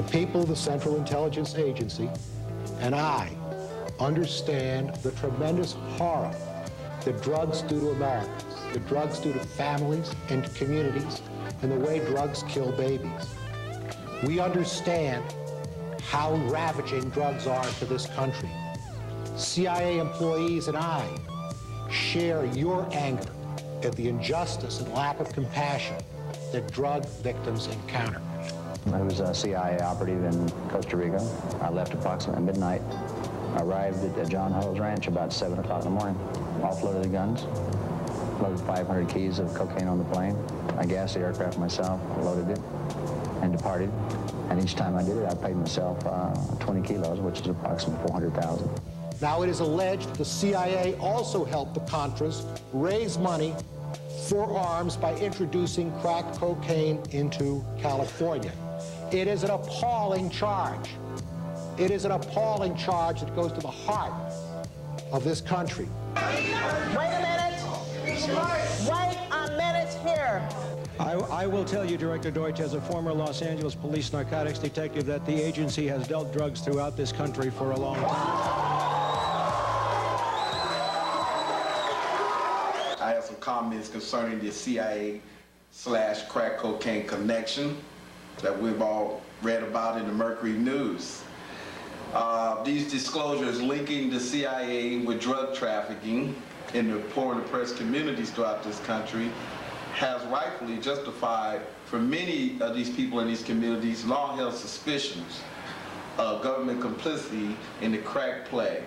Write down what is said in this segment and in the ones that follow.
The people of the Central Intelligence Agency and I understand the tremendous horror that drugs do to Americans, that drugs do to families and communities, and the way drugs kill babies. We understand how ravaging drugs are to this country. CIA employees and I share your anger at the injustice and lack of compassion that drug victims encounter. I was a CIA operative in Costa Rica. I left approximately midnight. I arrived at John Huddle's ranch about 7 o'clock in the morning. Offloaded the guns, loaded 500 keys of cocaine on the plane. I gassed the aircraft myself, loaded it, and departed. And each time I did it, I paid myself 20 kilos, which is approximately $400,000. Now, it is alleged the CIA also helped the Contras raise money for arms by introducing crack cocaine into California. It is an appalling charge. It is an appalling charge that goes to the heart of this country. Wait a minute. Wait a minute here. I will tell you, Director Deutsch, as a former Los Angeles police narcotics detective, that the agency has dealt drugs throughout this country for a long time. I have some comments concerning the CIA/crack cocaine connection that we've all read about in the Mercury News. These disclosures linking the CIA with drug trafficking in the poor and oppressed communities throughout this country has rightfully justified for many of these people in these communities long-held suspicions of government complicity in the crack plague.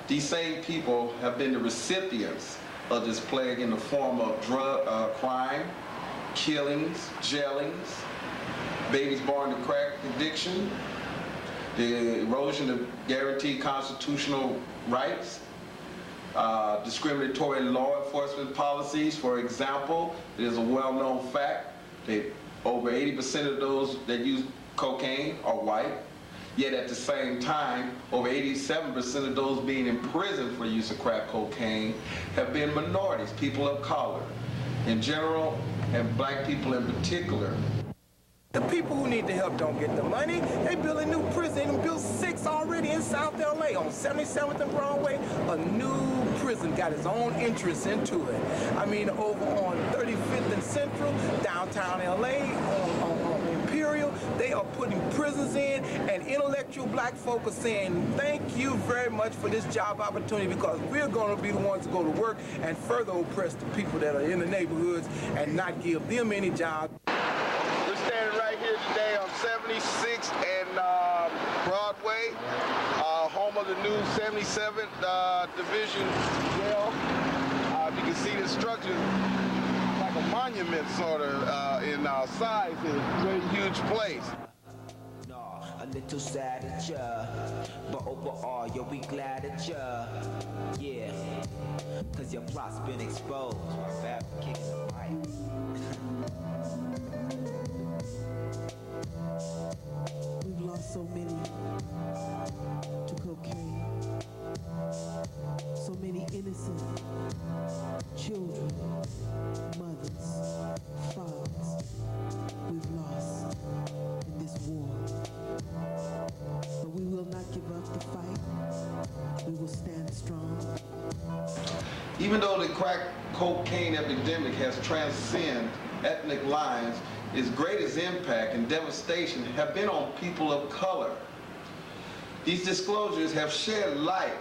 These same people have been the recipients of this plague in the form of drug crime, killings, jailings, babies born to crack addiction, the erosion of guaranteed constitutional rights, discriminatory law enforcement policies. For example, there's a well-known fact that over 80% of those that use cocaine are white, yet at the same time, over 87% of those being in prison for use of crack cocaine have been minorities, people of color in general, and black people in particular. The people who need the help don't get the money. They build a new prison. They built 6 already in South LA on 77th and Broadway. A new prison got its own entrance into it. I mean, over on 35th and Central, downtown LA, on Imperial, they are putting prisons in, and intellectual black folk are saying, thank you very much for this job opportunity, because we're going to be the ones to go to work and further oppress the people that are in the neighborhoods and not give them any jobs. Standing right here today on 76th and Broadway, home of the new 77th Division jail. You can see this structure like a monument sort of in size. It's a very huge place. A little sad at ya, but overall, yo, we glad at ya. Yeah, cause your plot's been exposed. My bad for kicking the mic. We've lost so many to cocaine, so many innocent children, mothers, fathers. We've lost in this war, but we will not give up the fight. We will stand strong. Even though the crack cocaine epidemic has transcended ethnic lines, its greatest impact and devastation have been on people of color. These disclosures have shed light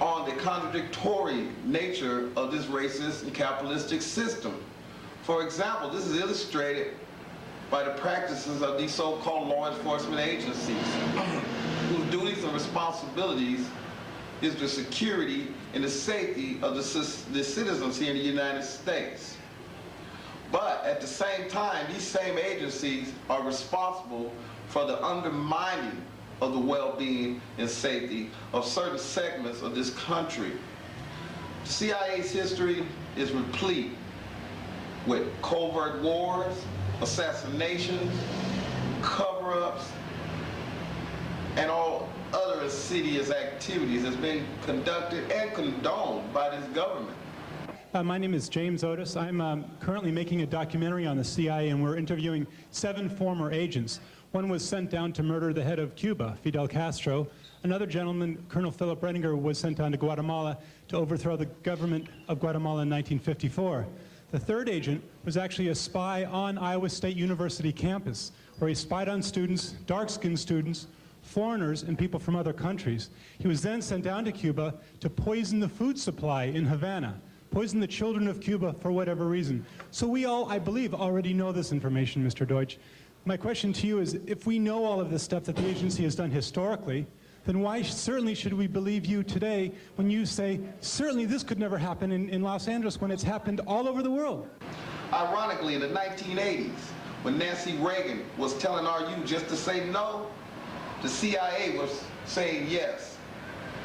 on the contradictory nature of this racist and capitalistic system. For example, this is illustrated by the practices of these so-called law enforcement agencies, whose duties and responsibilities is the security and the safety of the citizens here in the United States. But at the same time, these same agencies are responsible for the undermining of the well-being and safety of certain segments of this country. The CIA's history is replete with covert wars, assassinations, cover-ups, and all other insidious activities that's been conducted and condoned by this government. My name is James Otis. I'm currently making a documentary on the CIA, and we're interviewing 7 former agents. One was sent down to murder the head of Cuba, Fidel Castro. Another gentleman, Colonel Philip Renninger, was sent down to Guatemala to overthrow the government of Guatemala in 1954. The third agent was actually a spy on Iowa State University campus, where he spied on students, dark-skinned students, foreigners, and people from other countries. He was then sent down to Cuba to poison the food supply in Havana, poison the children of Cuba for whatever reason. So we all, I believe, already know this information, Mr. Deutsch. My question to you is, if we know all of this stuff that the agency has done historically, then why certainly should we believe you today when you say, certainly this could never happen in Los Angeles when it's happened all over the world? Ironically, in the 1980s, when Nancy Reagan was telling our youth just to say no, the CIA was saying yes.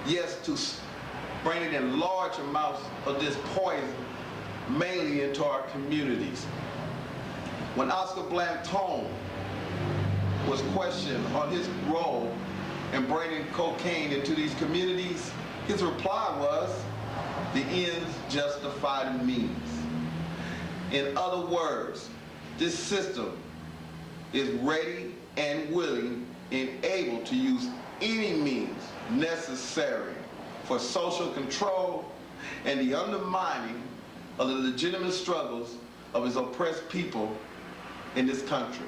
Yes to bringing in large amounts of this poison, mainly into our communities. When Oscar Blanton was questioned on his role in bringing cocaine into these communities, his reply was, the ends justify the means. In other words, this system is ready and willing and able to use any means necessary for social control and the undermining of the legitimate struggles of its oppressed people in this country.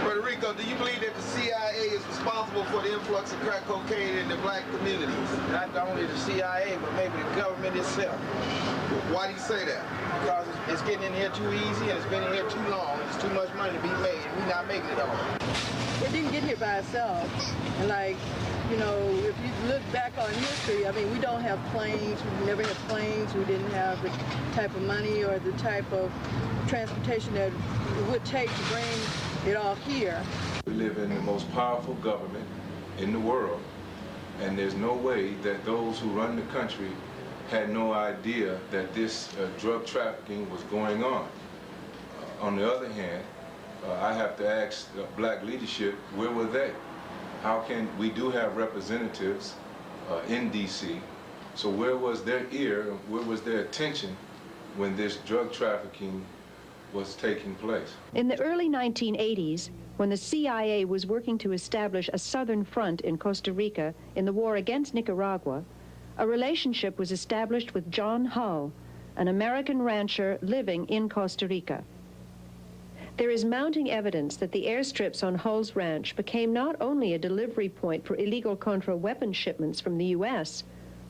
Puerto Rico, do you believe that the CIA is responsible for the influx of crack cocaine in the black communities? Not only the CIA, but maybe the government itself. Why do you say that? Because it's getting in here too easy and it's been in here too long. There's too much money to be made and we're not making it all. It didn't get here by itself. And like, you know, if you look back on history, I mean, we don't have planes. We never had planes. We didn't have the type of money or the type of transportation that it would take to bring it all here. We live in the most powerful government in the world, and there's no way that those who run the country had no idea that this drug trafficking was going on. On the other hand, I have to ask black leadership, where were they? How can, we do have representatives in D.C., so where was their ear, where was their attention when this drug trafficking was taking place? In the early 1980s, when the CIA was working to establish a southern front in Costa Rica in the war against Nicaragua, a relationship was established with John Hull, an American rancher living in Costa Rica. There is mounting evidence that the airstrips on Hull's ranch became not only a delivery point for illegal Contra weapon shipments from the U.S.,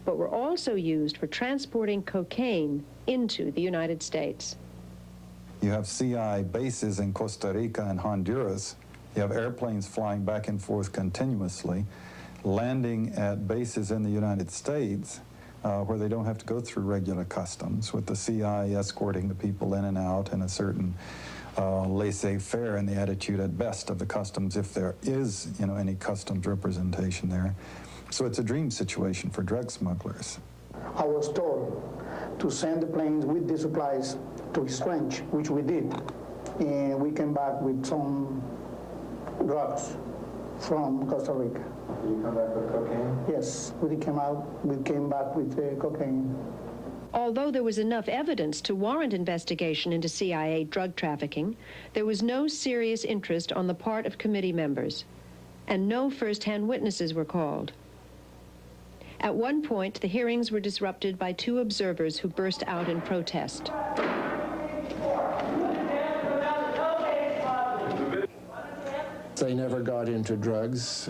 but were also used for transporting cocaine into the United States. You have CIA bases in Costa Rica and Honduras. You have airplanes flying back and forth continuously, landing at bases in the United States where they don't have to go through regular customs, with the CIA escorting the people in and out in a certain laissez-faire in the attitude at best of the customs, if there is, you know, any customs representation there. So it's a dream situation for drug smugglers. I was told to send the planes with the supplies to his ranch, which we did. And we came back with some drugs from Costa Rica. Did you come back with cocaine? Yes, we came back with cocaine. Although there was enough evidence to warrant investigation into CIA drug trafficking, there was no serious interest on the part of committee members, and no first-hand witnesses were called. At one point, the hearings were disrupted by two observers who burst out in protest. They never got into drugs,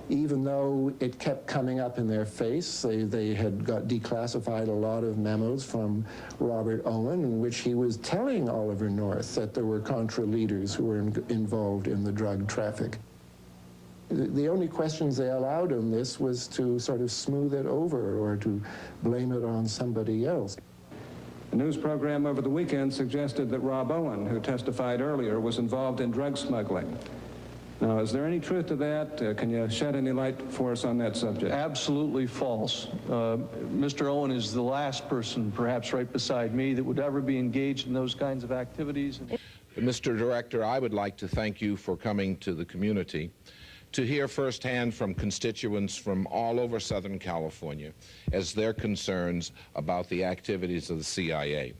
even though it kept coming up in their face. They had got declassified a lot of memos from Robert Owen in which he was telling Oliver North that there were Contra leaders who were involved in the drug traffic. The only questions they allowed on this was to sort of smooth it over or to blame it on somebody else. A news program over the weekend suggested that Rob Owen, who testified earlier, was involved in drug smuggling. Now, is there any truth to that? Can you shed any light for us on that subject? Absolutely false. Mr. Owen is the last person, perhaps right beside me, that would ever be engaged in those kinds of activities. Mr. Director, I would like to thank you for coming to the community to hear firsthand from constituents from all over Southern California as their concerns about the activities of the CIA.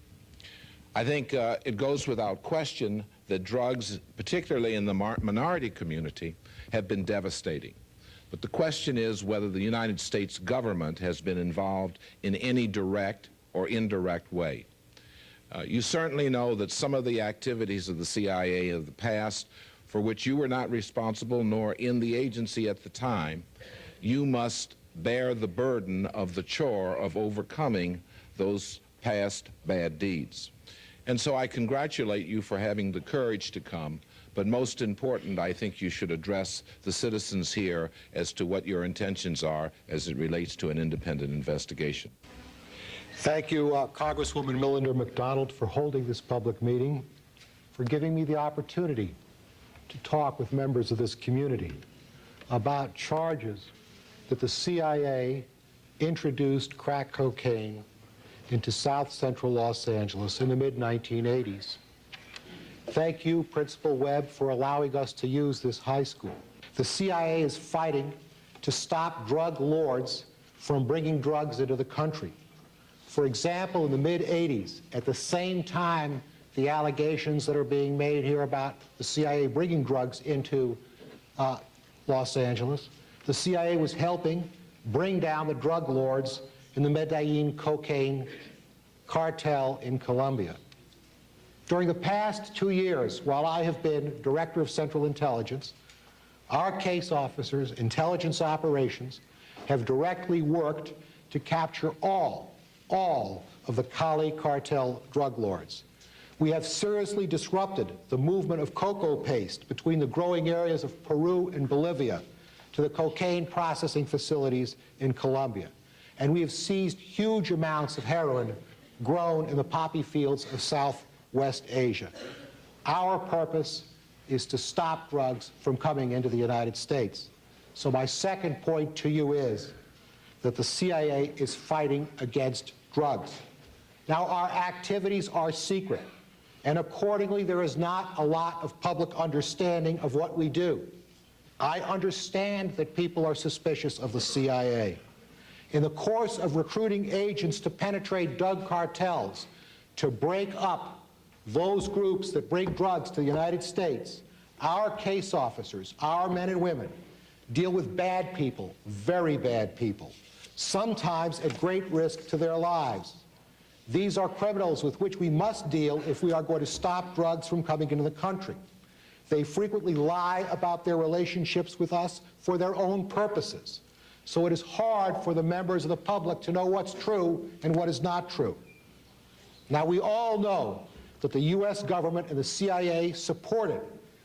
I think it goes without question that drugs, particularly in the minority community, have been devastating. But the question is whether the United States government has been involved in any direct or indirect way. You certainly know that some of the activities of the CIA of the past, for which you were not responsible nor in the agency at the time, you must bear the burden of the chore of overcoming those past bad deeds. And so I congratulate you for having the courage to come, but most important, I think you should address the citizens here as to what your intentions are as it relates to an independent investigation. Thank you, Congresswoman Millender McDonald, for holding this public meeting, for giving me the opportunity to talk with members of this community about charges that the CIA introduced crack cocaine into South Central Los Angeles in the mid-1980s. Thank you, Principal Webb, for allowing us to use this high school. The CIA is fighting to stop drug lords from bringing drugs into the country. For example, in the mid-80s, at the same time the allegations that are being made here about the CIA bringing drugs into Los Angeles, the CIA was helping bring down the drug lords in the Medellin cocaine cartel in Colombia. During the past 2 years, while I have been Director of Central Intelligence, our case officers, intelligence operations, have directly worked to capture all of the Cali cartel drug lords. We have seriously disrupted the movement of cocoa paste between the growing areas of Peru and Bolivia to the cocaine processing facilities in Colombia. And we have seized huge amounts of heroin grown in the poppy fields of Southwest Asia. Our purpose is to stop drugs from coming into the United States. So my second point to you is that the CIA is fighting against drugs. Now, our activities are secret, and accordingly, there is not a lot of public understanding of what we do. I understand that people are suspicious of the CIA. In the course of recruiting agents to penetrate drug cartels, to break up those groups that bring drugs to the United States, our case officers, our men and women, deal with bad people, very bad people, sometimes at great risk to their lives. These are criminals with which we must deal if we are going to stop drugs from coming into the country. They frequently lie about their relationships with us for their own purposes. So it is hard for the members of the public to know what's true and what is not true. Now, we all know that the U.S. government and the CIA supported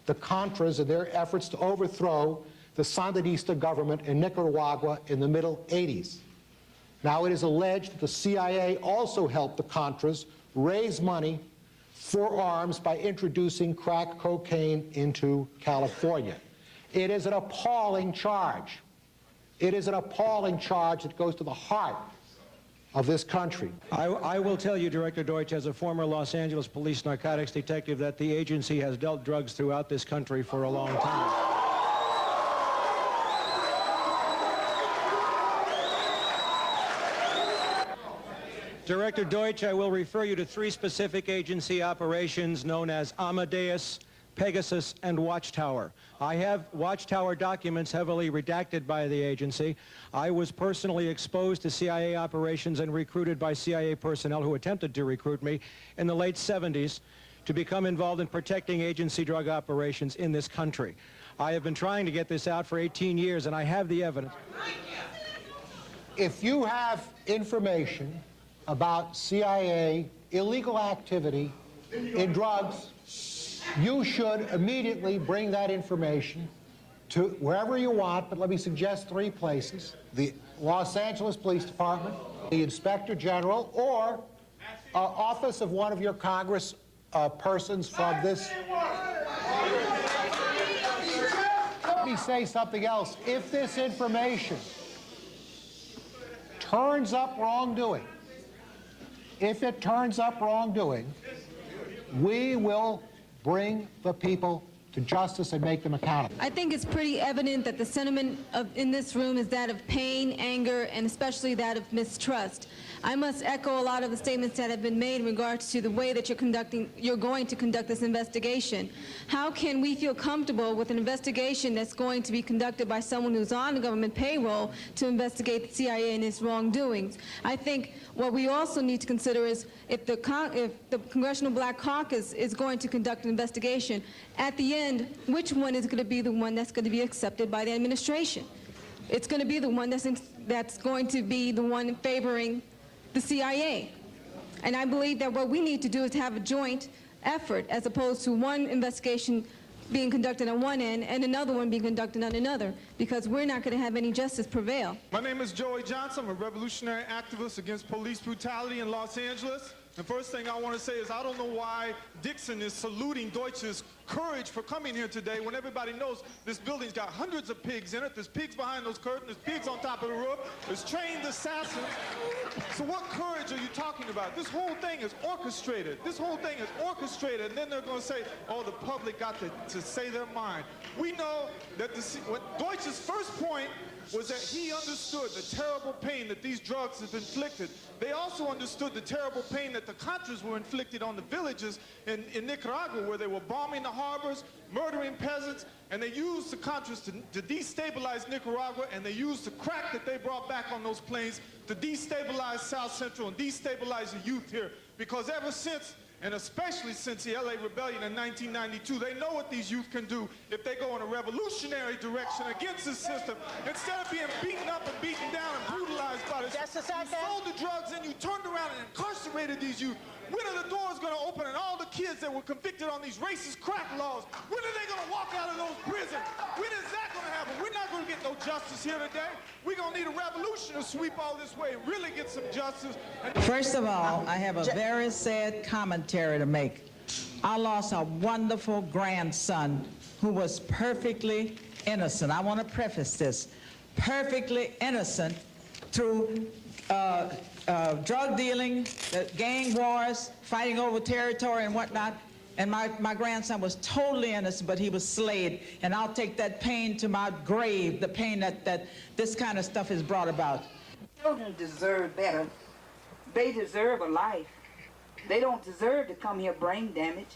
the Contras in their efforts to overthrow the Sandinista government in Nicaragua in the middle 80s. Now, it is alleged that the CIA also helped the Contras raise money for arms by introducing crack cocaine into California. It is an appalling charge. It is an appalling charge that goes to the heart of this country. I will tell you, Director Deutsch, as a former Los Angeles police narcotics detective, that the agency has dealt drugs throughout this country for a long time. Director Deutsch, I will refer you to 3 specific agency operations known as Amadeus, Pegasus, and Watchtower. I have Watchtower documents heavily redacted by the agency. I was personally exposed to CIA operations and recruited by CIA personnel who attempted to recruit me in the late 70s to become involved in protecting agency drug operations in this country. I have been trying to get this out for 18 years, and I have the evidence. If you have information about CIA illegal activity in drugs, you should immediately bring that information to wherever you want, but let me suggest 3 places: the Los Angeles Police Department, the Inspector General, or office of one of your Congress persons from this. Let me say something else. If this information turns up wrongdoing, we will bring the people to justice and make them accountable. I think it's pretty evident that the sentiment in this room is that of pain, anger, and especially that of mistrust. I must echo a lot of the statements that have been made in regards to the way that you're going to conduct this investigation. How can we feel comfortable with an investigation that's going to be conducted by someone who's on the government payroll to investigate the CIA and its wrongdoings? I think what we also need to consider is if the Congressional Black Caucus is going to conduct an investigation, at the end, which one is going to be the one that's going to be accepted by the administration? It's going to be the one that's going to be the one favoring the CIA. And I believe that what we need to do is have a joint effort as opposed to one investigation being conducted on one end and another one being conducted on another, because we're not going to have any justice prevail. My name is Joey Johnson. I'm a revolutionary activist against police brutality in Los Angeles. The first thing I want to say is I don't know why Dixon is saluting Deutsch's courage for coming here today when everybody knows this building's got hundreds of pigs in it. There's pigs behind those curtains. There's pigs on top of the roof. There's trained assassins. So what courage are you talking about? This whole thing is orchestrated. This whole thing is orchestrated. And then they're going to say, oh, the public got to say their mind. We know that Deutsch's first point was that he understood the terrible pain that these drugs have inflicted. They also understood the terrible pain that the Contras were inflicted on the villages in Nicaragua, where they were bombing the harbors, murdering peasants, and they used the Contras to destabilize Nicaragua, and they used the crack that they brought back on those planes to destabilize South Central and destabilize the youth here. Because ever since, and especially since the LA Rebellion in 1992, they know what these youth can do if they go in a revolutionary direction against the system. Instead of being beaten up and beaten down and brutalized by this, you sold the drugs and you turned around and incarcerated these youth. When are the doors going to open and all the kids that were convicted on these racist crack laws, when are they going to walk out of those prisons? When is that going to happen? We're not going to get no justice here today. We're going to need a revolution to sweep all this way and really get some justice. First of all, I have a very sad commentary to make. I lost a wonderful grandson who was perfectly innocent. I want to preface this. Perfectly innocent through drug dealing, gang wars, fighting over territory and whatnot. And my grandson was totally innocent, but he was slayed. And I'll take that pain to my grave, the pain that this kind of stuff has brought about. Children deserve better. They deserve a life. They don't deserve to come here brain damaged.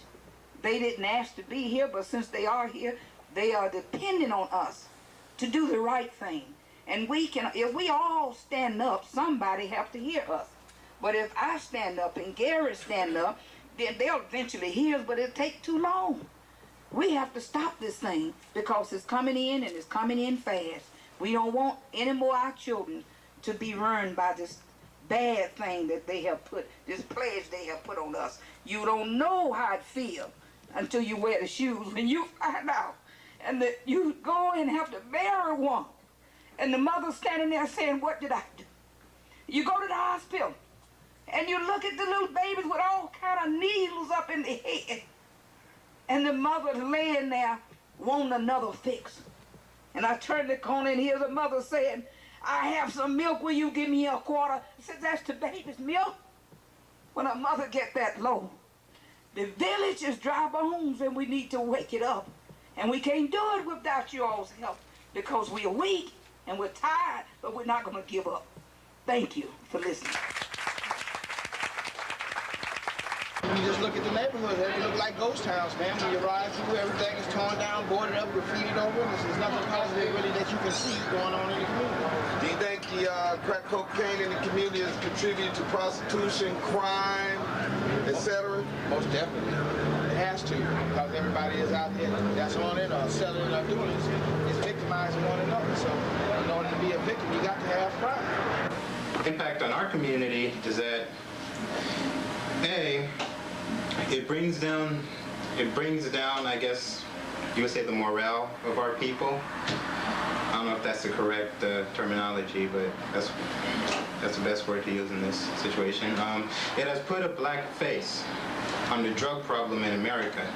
They didn't ask to be here, but since they are here, they are dependent on us to do the right thing. And we can, if we all stand up, somebody have to hear us. But if I stand up and Gary stand up, then they'll eventually hear us, but it'll take too long. We have to stop this thing because it's coming in and it's coming in fast. We don't want any more of our children to be ruined by this bad thing that they have put, this pledge they have put on us. You don't know how it feels until you wear the shoes and you find out. And that you go and have to bury one. And the mother standing there saying, what did I do? You go to the hospital and you look at the little babies with all kind of needles up in the head. And the mother's laying there wanting another fix. And I turn the corner and hear the mother saying, I have some milk, will you give me a quarter? I said, that's the baby's milk. When a mother gets that low, the village is dry bones and we need to wake it up. And we can't do it without you all's help because we're weak and we're tired, but we're not going to give up. Thank you for listening. You just look at the neighborhood, they look like ghost towns, man. When you ride through, everything is torn down, boarded up, graffitied over, and there's nothing positive really that you can see going on in the community. Do you think the crack cocaine in the community has contributed to prostitution, crime, etc.? Most definitely. It has to, because everybody is out there that's on it or selling it or doing it is victimizing one another. So in order to be a victim, you got to have crime. Impact on our community is that, A, it brings down, I guess, you would say the morale of our people. I don't know if that's the correct terminology, but that's the best word to use in this situation. It has put a black face on the drug problem in America,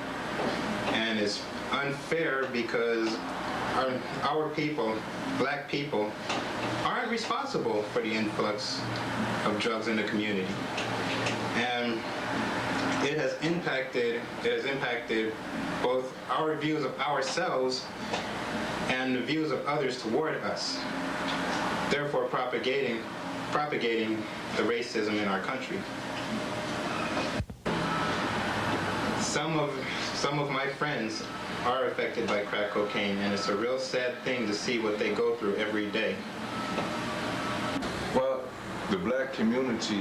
and it's unfair because our people, black people, aren't responsible for the influx of drugs in the community. And it has has impacted both our views of ourselves and the views of others toward us, therefore propagating the racism in our country. Some of my friends are affected by crack cocaine, and it's a real sad thing to see what they go through every day. Well, the black community,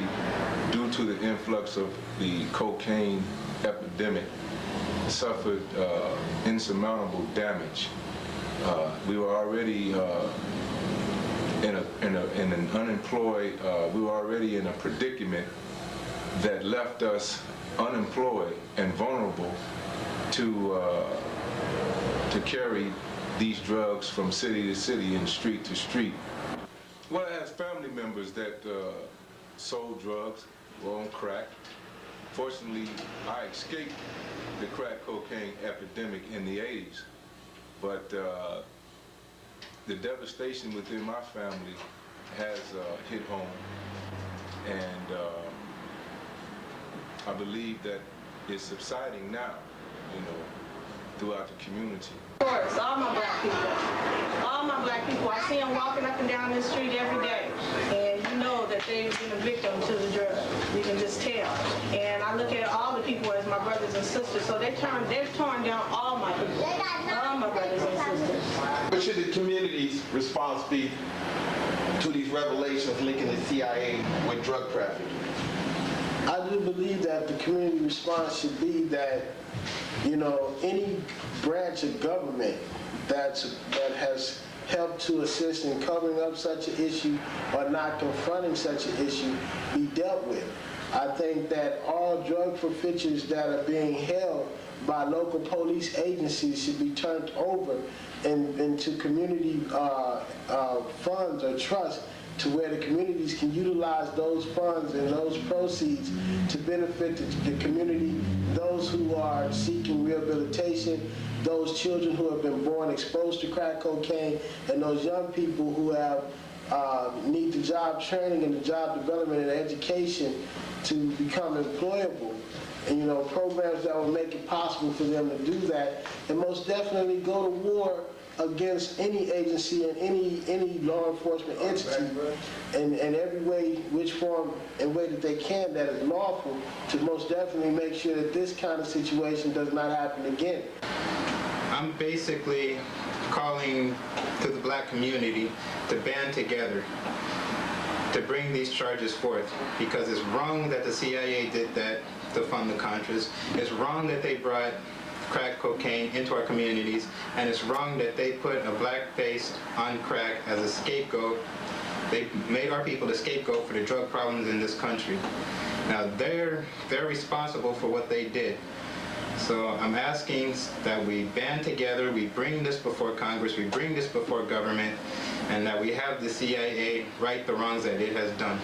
due to the influx of the cocaine epidemic, suffered insurmountable damage. We were already we were already in a predicament that left us unemployed and vulnerable to carry these drugs from city to city and street to street. Well, I had family members that sold drugs, were on crack. Fortunately, I escaped the crack cocaine epidemic in the 80s, but the devastation within my family has hit home, and I believe that it's subsiding now, throughout the community. Of course, all my black people, I see them walking up and down this street every day, and you know that they've been a victim to the drug. You can just tell. And I look at all the people as my brothers and sisters, so they've torn down all my people, all my brothers and sisters. What should the community's response be to these revelations linking the CIA with drug trafficking? I do believe that the community response should be that, any branch of government that has helped to assist in covering up such an issue or not confronting such an issue be dealt with. I think that all drug forfeitures that are being held by local police agencies should be turned over into community funds or trusts, to where the communities can utilize those funds and those proceeds to benefit the community, those who are seeking rehabilitation, those children who have been born exposed to crack cocaine, and those young people who have need the job training and the job development and education to become employable. And programs that will make it possible for them to do that, and most definitely go to war against any agency and any law enforcement entity in every way, which form and way that they can that is lawful, to most definitely make sure that this kind of situation does not happen again. I'm basically calling to the black community to band together to bring these charges forth, because it's wrong that the CIA did that to fund the Contras. It's wrong that they brought crack cocaine into our communities, and it's wrong that they put a black face on crack as a scapegoat. They made our people the scapegoat for the drug problems in this country. Now they're responsible for what they did. So I'm asking that we band together, we bring this before Congress, we bring this before government, and that we have the CIA right the wrongs that it has done.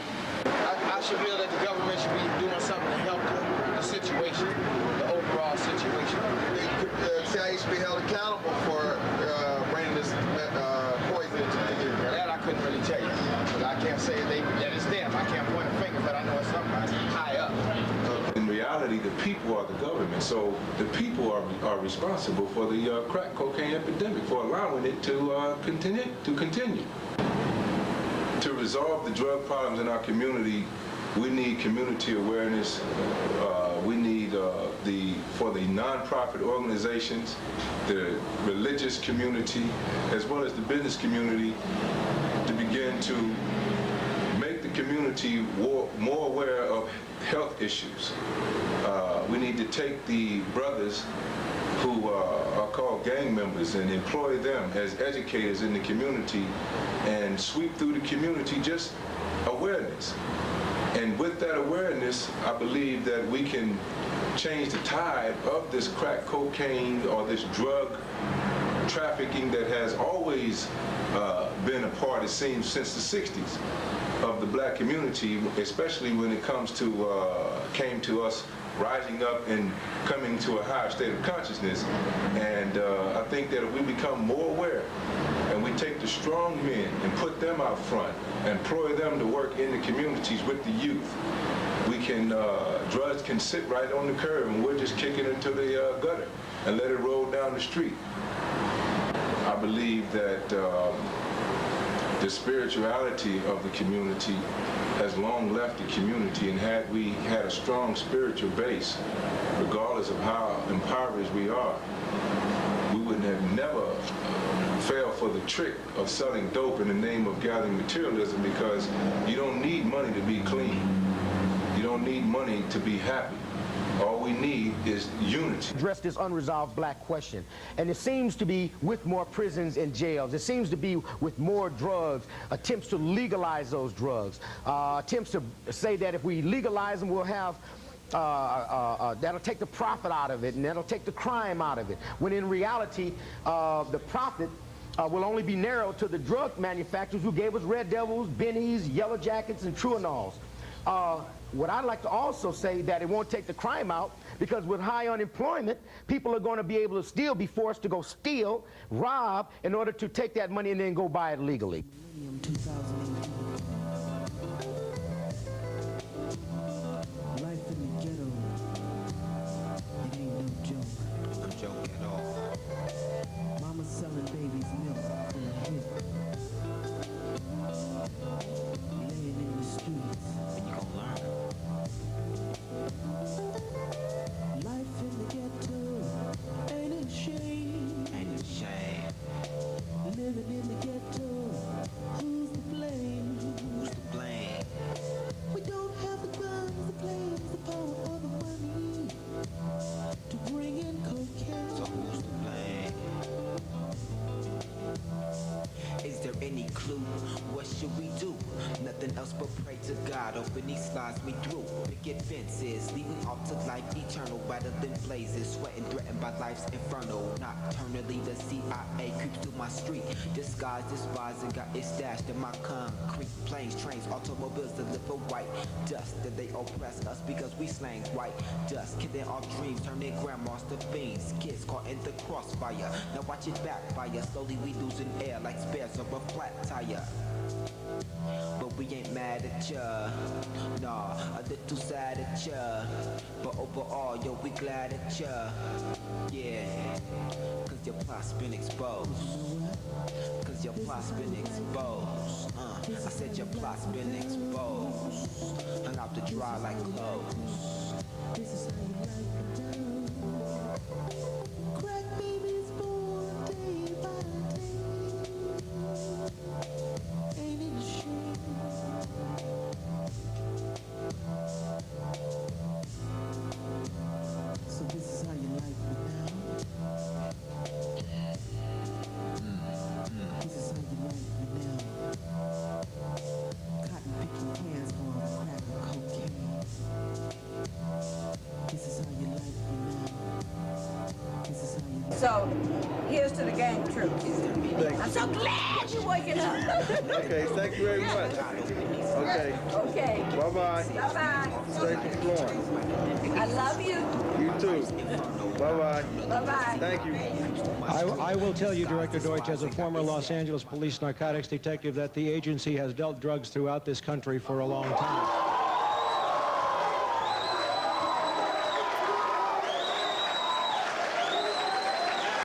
I should feel that the government should be doing something to help the situation, the overall situation. The CIA should be held accountable for bringing this poison into the community. That I couldn't really tell you. But I can't say that it's them. I can't point a finger, but I know it's somebody high up. In reality, the people are the government, so the people are responsible for the crack cocaine epidemic, for allowing it to continue. To resolve the drug problems in our community, we need community awareness. We need for the nonprofit organizations, the religious community, as well as the business community, to begin to make the community more aware of health issues. We need to take the brothers who are called gang members and employ them as educators in the community and sweep through the community just awareness. And with that awareness, I believe that we can change the tide of this crack cocaine or this drug trafficking that has always been a part, it seems, since the 60s of the black community, especially when it came to us rising up and coming to a higher state of consciousness. And I think that if we become more aware and we take the strong men and put them out front, employ them to work in the communities with the youth, drugs can sit right on the curb and we'll just kick it into the gutter and let it roll down the street. I believe that the spirituality of the community has long left the community, and had we had a strong spiritual base, regardless of how impoverished we are, we would have never fell for the trick of selling dope in the name of gathering materialism, because you don't need money to be clean. You don't need money to be happy. All we need is unity. Address this unresolved black question. And it seems to be with more prisons and jails. It seems to be with more drugs, attempts to legalize those drugs, attempts to say that if we legalize them, we'll have that'll take the profit out of it, and that'll take the crime out of it. When in reality, the profit will only be narrowed to the drug manufacturers who gave us Red Devils, Bennies, Yellow Jackets, and Truanols. What I'd like to also say that it won't take the crime out, because with high unemployment, people are going to be able to still be forced to go steal, rob, in order to take that money and then go buy it legally. Life in the ghetto, it ain't no joke. No joke at all. Mama selling babies milk on a hip. Laying in the streets. And you gon' learn. Life in the ghetto ain't a shame. Ain't a shame. Living in the ghetto, who's to blame? Who's to blame? We don't have the guns, the planes, the power, or the money to bring in cocaine. So who's to blame? Is there any clue? What should we do? Nothing else but pray to God. Open these slides me through. Picket fences, leading off to life eternal. Rather than blazes, sweating threatened by life's inferno. Nocturnally, the CIA creeps through my street. Disguised, despised, and got it stashed in my concrete. Planes, trains, automobiles deliver white dust. That they oppress us because we slang white dust. Killing our dreams, turning grandmas to fiends. Kids caught in the crossfire. Now watch it backfire. Slowly we losing air like spares of a flat tire. But we ain't mad at ya, nah, a little sad at ya. But overall, yo, we glad at ya, yeah. Cause your plot's been exposed. Cause your plot's been exposed. I said your plot's been exposed. Hung out to dry like clothes. This is how you like it now. Crack babies born day by day. Ain't it a shame? So this is how you like me now. This is how you like me now. Cotton picking hands for crack and cocaine. This is how you like me now. This is how you like. So, here's to the gang troops. I'm so glad you're waking up. Okay, thank you very much. Okay. Okay. Bye-bye. Bye-bye. Stay from Florence. I love you. You too. Bye-bye. Bye-bye. Thank you. I will tell you, Director Deutsch, as a former Los Angeles police narcotics detective, that the agency has dealt drugs throughout this country for a long time.